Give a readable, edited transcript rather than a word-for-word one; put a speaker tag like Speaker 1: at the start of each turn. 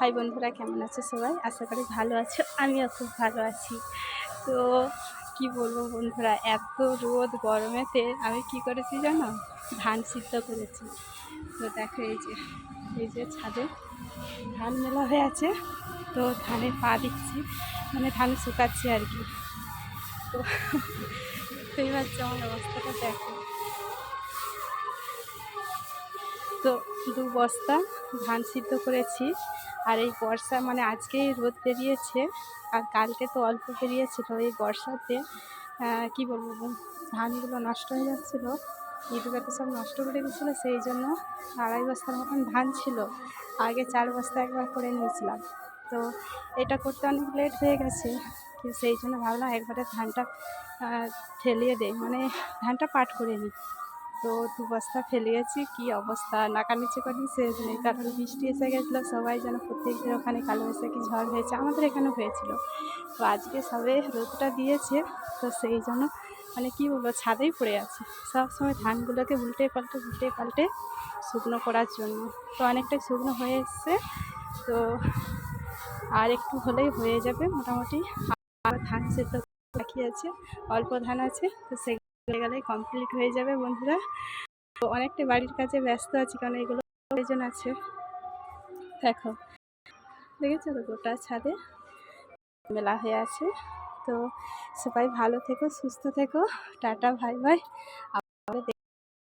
Speaker 1: High বন্ধুরা, কেমন আছো সবাই? আশা করি ভালো আছো। আমিও খুব ভালো আছি। তো কি বলবো বন্ধুরা, এত রোদ গরমেতে আমি কি করেছি জানো? ধান সিদ্ধ করেছি। তো দেখো এই যে ছাদে ধান মেলা হয়ে আছে। তো ধানে পা দিচ্ছি, মানে ধান শুকাচ্ছি আর কি। তো বুঝতেই পারছো আমার অবস্থাটা দেখো। তো 2 বস্তা ধান সিদ্ধ করেছি। আর এই বর্ষা, মানে আজকেই রোদ বেরিয়েছে আর কালকে তো অল্প বেরিয়েছিল। এই বর্ষাতে কী বলবো, ধানগুলো নষ্ট হয়ে যাচ্ছিলো, ইঁদুরেতে সব নষ্ট করে দিয়েছিলো। সেই জন্য 2.5 বস্তার মতন ধান ছিল। আগে 4 বস্তা একবার করে নিয়েছিলাম। তো এটা করতে অনেক লেট হয়ে গেছে, সেই জন্য ভাবলাম একবারে ধানটা ফেলিয়ে দেই, মানে ধানটা পাট করে নিই। তো 2 বস্তা ফেলিয়েছি। কী অবস্থা, নাকানিচে করে শেষ নেই। কারণ বৃষ্টি এসে গেছিলো, সবাই যেন প্রত্যেকদের ওখানে কালবৈশাখী ঝড় হয়েছে, আমাদের এখানেও হয়েছিল। তো আজকে সবে রোদটা দিয়েছে, তো সেই জন্য মানে কী বলবো, ছাদেই পড়ে আছে সবসময় ধানগুলোকে উল্টে পাল্টে শুকনো করার জন্য। তো অনেকটাই শুকনো হয়ে এসছে। তো আর একটু হলেই হয়ে যাবে মোটামুটি। আর ধান সেদ্ধ বাকি আছে, অল্প ধান আছে। তো সেগুলো গেলেই কমপ্লিট হয়ে যাবে বন্ধুরা। তো অনেকটা বাড়ির কাজে ব্যস্ত আছি, কারণ এগুলো প্রয়োজন আছে। দেখো, দেখেছো তো গোটা ছাদে মেলা হয়ে আছে। তো সবাই ভালো থেকো, সুস্থ থেকো। Tata, bye bye.